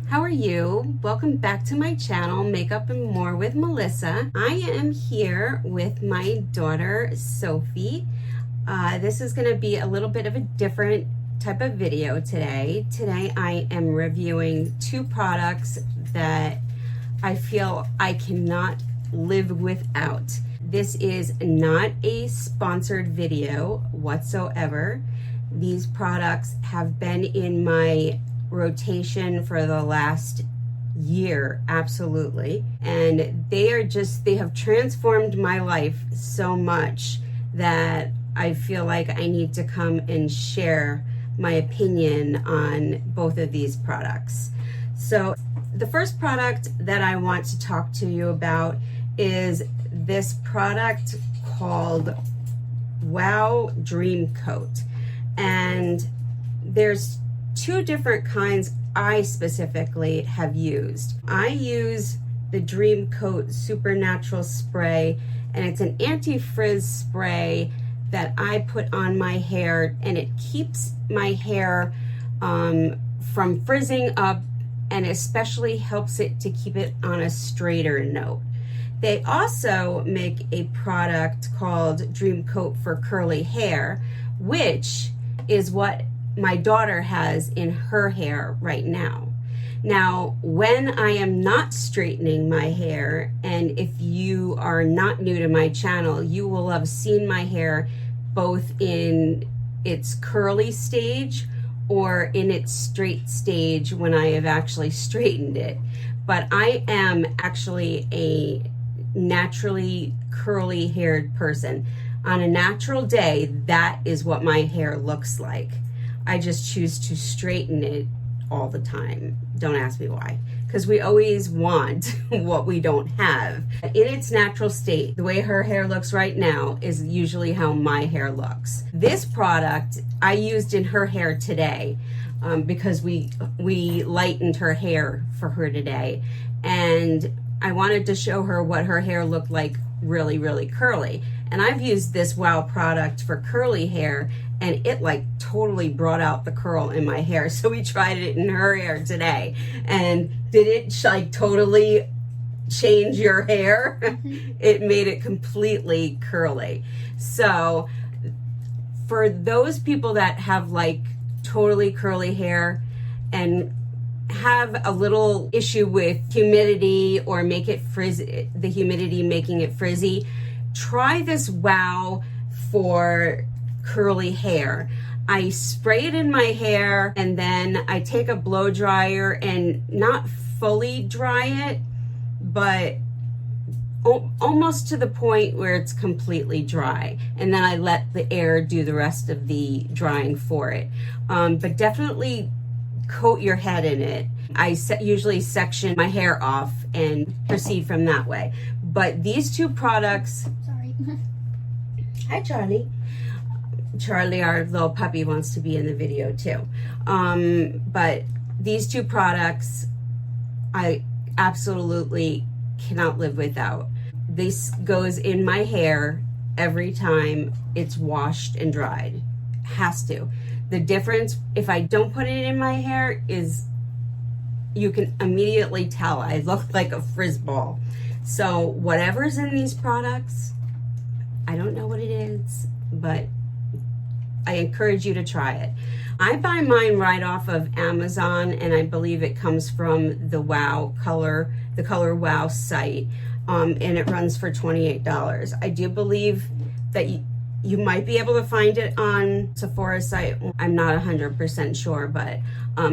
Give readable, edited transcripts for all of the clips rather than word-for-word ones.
How are you? Welcome back to my channel, Makeup and More with Melissa. I am here with my daughter, Sophie. This is going to be a little bit of a different type of video today. Today I am reviewing two products that I feel I cannot live without. This is not a sponsored video whatsoever. These products have been in my rotation for the last year, absolutely, and they have transformed my life so much that I feel like I need to come and share my opinion on both of these products. So the first product that I want to talk to you about is this product called Wow Dream Coat, and there's two different kinds I specifically have used. I use the Dream Coat Supernatural Spray, and it's an anti-frizz spray that I put on my hair, and it keeps my hair from frizzing up, and especially helps it to keep it on a straighter note. They also make a product called Dream Coat for curly hair, which is what my daughter has in her hair right now. Now, when I am not straightening my hair, and if you are not new to my channel, you will have seen my hair both in its curly stage or in its straight stage when I have actually straightened it. But I am actually a naturally curly haired person. On a natural day, that is what my hair looks like. I just choose to straighten it all the time. Don't ask me why, because we always want what we don't have. In its natural state, the way her hair looks right now is usually how my hair looks. This product I used in her hair today because we lightened her hair for her today, and I wanted to show her what her hair looked like really curly. And I've used this Wow product for curly hair, and it like totally brought out the curl in my hair. So we tried it in her hair today, and did it like totally change your hair? It made it completely curly. So for those people that have like totally curly hair and have a little issue with humidity or make it frizzy, the humidity making it frizzy, try this Wow for curly hair. I spray it in my hair, and then I take a blow dryer and not fully dry it, but almost to the point where it's completely dry, and then I let the air do the rest of the drying for it. But definitely coat your head in it. I usually section my hair off and proceed from that way. But these two products... Sorry. Hi, Charlie. Charlie, our little puppy, wants to be in the video too. But these two products I absolutely cannot live without. This goes in my hair every time it's washed and dried. Has to. The difference if I don't put it in my hair is you can immediately tell I look like a frizz ball. So whatever's in these products, I don't know what it is, but I encourage you to try it. I buy mine right off of Amazon, and I believe it comes from the Wow Color, the Color Wow site, and it runs for $28. I do believe that you might be able to find it on Sephora's site. I'm not 100% sure, but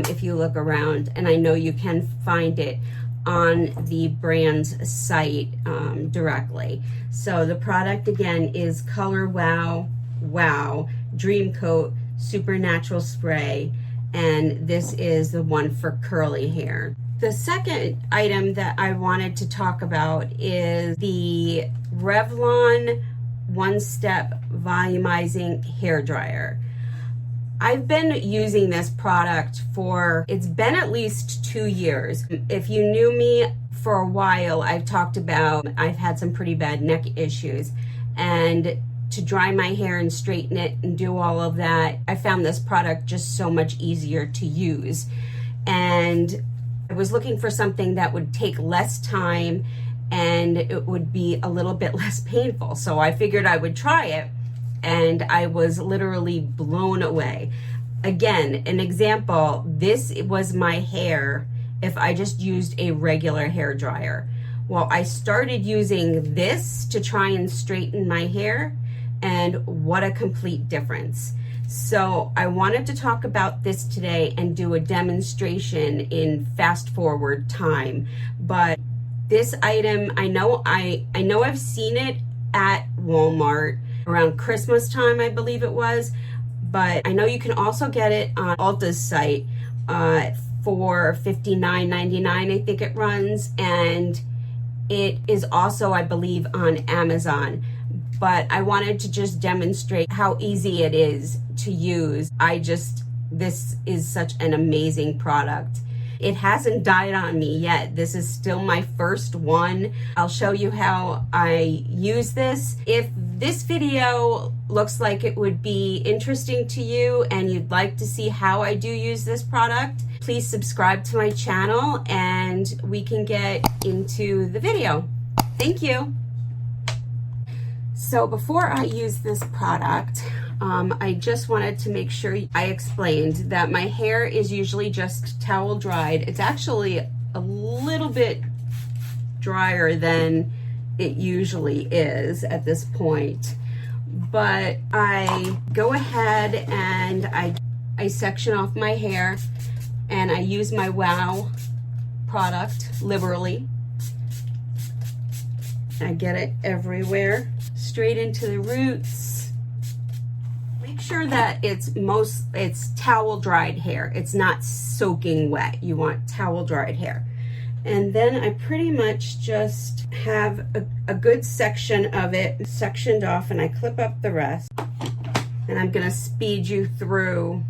if you look around, and I know you can find it on the brand's site directly. So the product again is Color Wow Dream Coat Supernatural Spray, and this is the one for curly hair. The second item that I wanted to talk about is the Revlon One Step Volumizing Hair Dryer. I've been using this product it's been at least 2 years. If you knew me for a while, I've talked about I've had some pretty bad neck issues, and to dry my hair and straighten it and do all of that, I found this product just so much easier to use. And I was looking for something that would take less time and it would be a little bit less painful. So I figured I would try it, and I was literally blown away. Again, an example, this was my hair if I just used a regular hair dryer. Well, I started using this to try and straighten my hair, and what a complete difference. So I wanted to talk about this today and do a demonstration in fast forward time. But this item, I know I've seen it at Walmart around Christmas time, I believe it was, but I know you can also get it on Ulta's site for $59.99, I think it runs, and it is also, I believe, on Amazon. But I wanted to just demonstrate how easy it is to use. This is such an amazing product. It hasn't died on me yet. This is still my first one. I'll show you how I use this. If this video looks like it would be interesting to you and you'd like to see how I do use this product, please subscribe to my channel and we can get into the video. Thank you. So before I use this product, I just wanted to make sure I explained that my hair is usually just towel dried. It's actually a little bit drier than it usually is at this point. But I go ahead and I section off my hair, and I use my WOW product liberally. I get it everywhere, straight into the roots. Make sure that it's towel dried hair. It's not soaking wet. You want towel dried hair. And then I pretty much just have a good section of it sectioned off, and I clip up the rest. And I'm gonna speed you through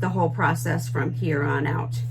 the whole process from here on out.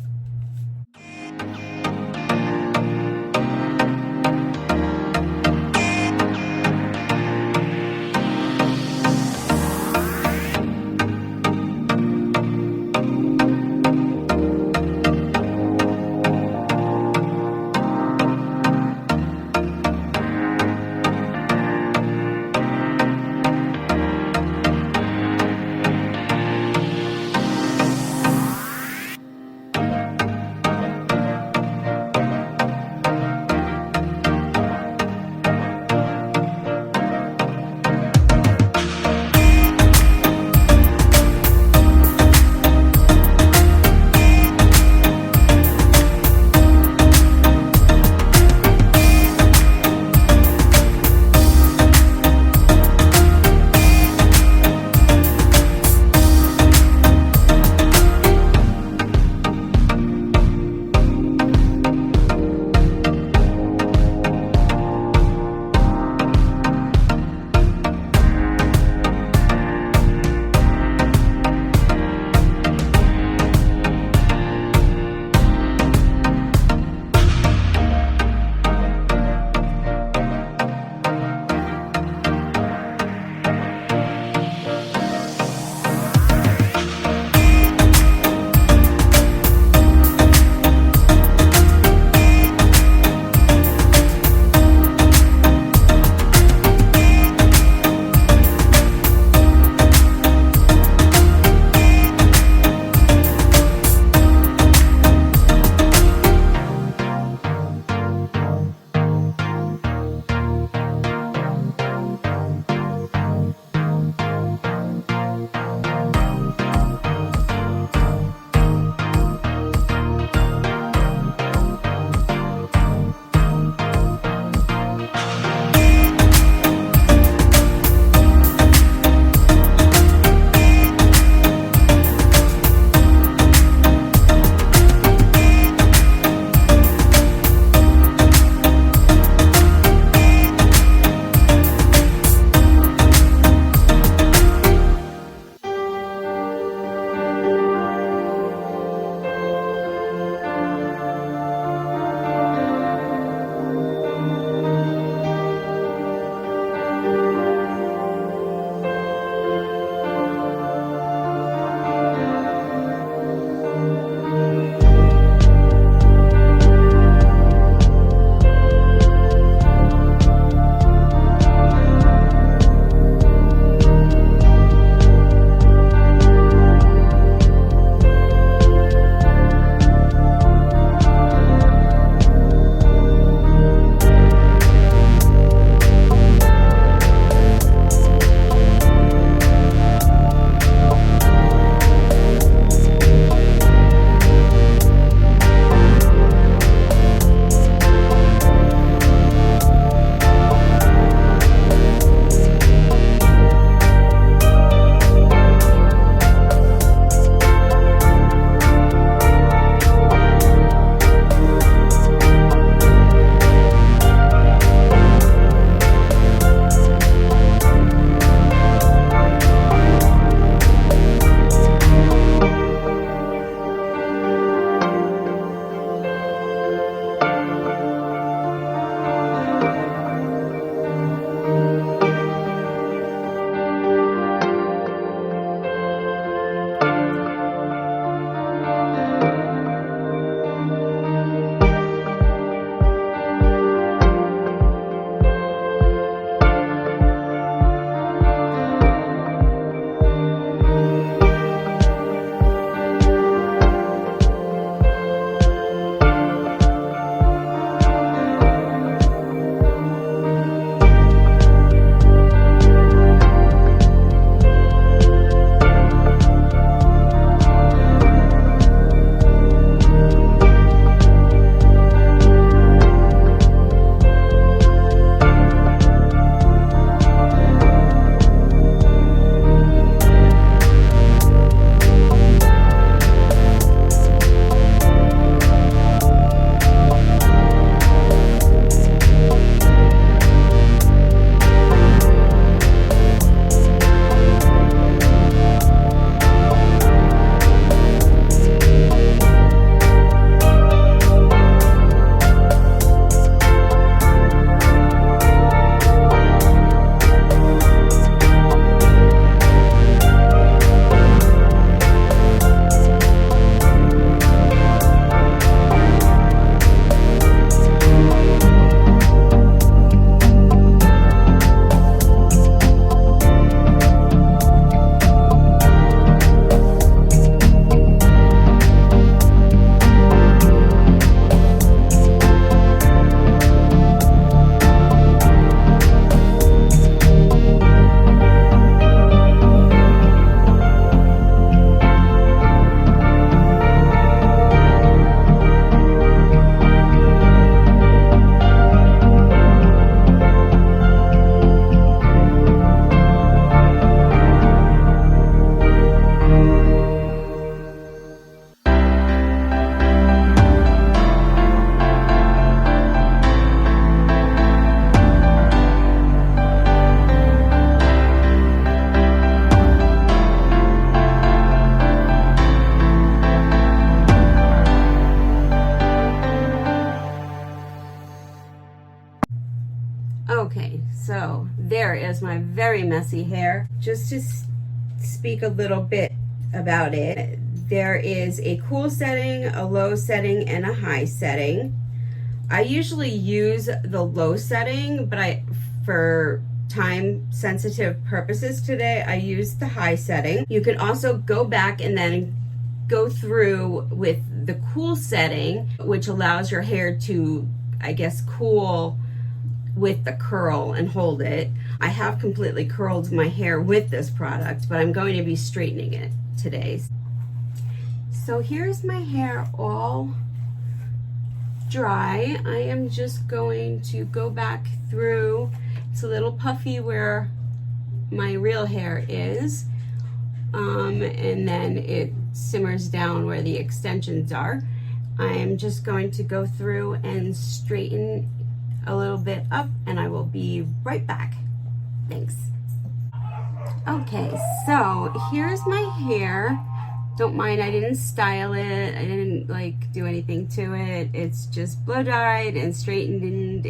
there is my very messy hair. Just to speak a little bit about it, there is a cool setting, a low setting, and a high setting. I usually use the low setting, but for time sensitive purposes today, I use the high setting. You can also go back and then go through with the cool setting, which allows your hair to, I guess, cool with the curl and hold it. I have completely curled my hair with this product, but I'm going to be straightening it today. So here's my hair all dry. I am just going to go back through. It's a little puffy where my real hair is, and then it simmers down where the extensions are. I'm just going to go through and straighten a little bit up, and I will be right back. Thanks. Okay, so here's my hair. Don't mind, I didn't style it. I didn't like do anything to it. It's just blow dried and straightened.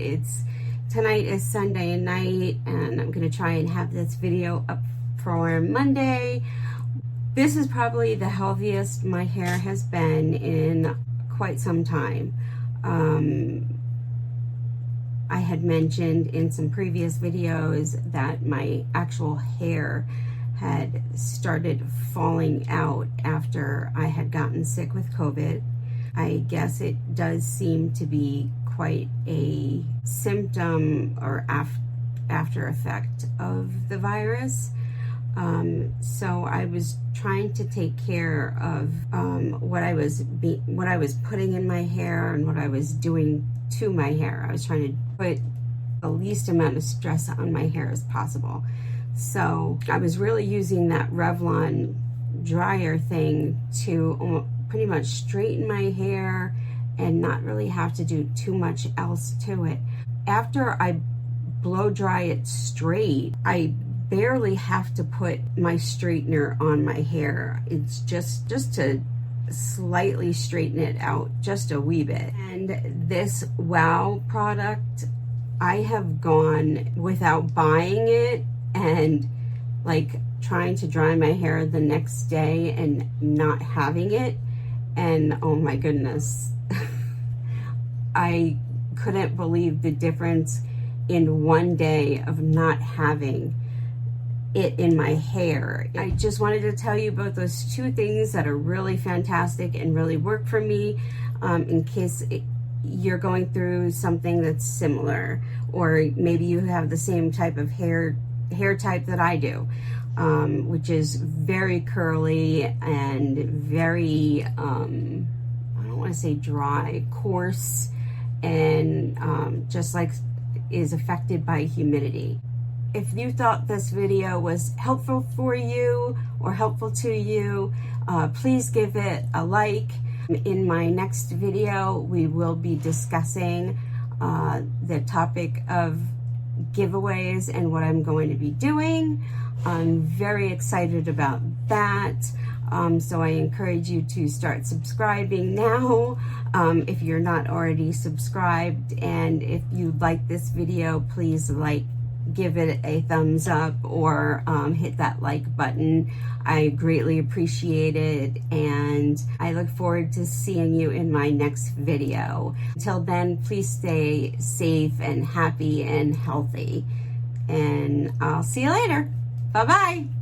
Tonight is Sunday night, and I'm gonna try and have this video up for Monday. This is probably the healthiest my hair has been in quite some time. I had mentioned in some previous videos that my actual hair had started falling out after I had gotten sick with COVID. I guess it does seem to be quite a symptom or after effect of the virus. So I was trying to take care of what I was putting in my hair and what I was doing to my hair. I was trying to put the least amount of stress on my hair as possible. So I was really using that Revlon dryer thing to pretty much straighten my hair and not really have to do too much else to it. After I blow dry it straight, I barely have to put my straightener on my hair. It's just to slightly straighten it out just a wee bit. And this Wow product, I have gone without buying it and like trying to dry my hair the next day and not having it, and oh my goodness, I couldn't believe the difference in one day of not having it in my hair. I just wanted to tell you about those two things that are really fantastic and really work for me, in case you're going through something that's similar, or maybe you have the same type of hair type that I do, which is very curly and very, I don't want to say dry, coarse, and just like is affected by humidity. If you thought this video was helpful for you or helpful to you, please give it a like. In my next video, we will be discussing the topic of giveaways and what I'm going to be doing. I'm very excited about that. So I encourage you to start subscribing now if you're not already subscribed. And if you like this video, please give it a thumbs up or hit that like button. I greatly appreciate it, and I look forward to seeing you in my next video. Until then, please stay safe and happy and healthy, and I'll see you later. Bye-bye.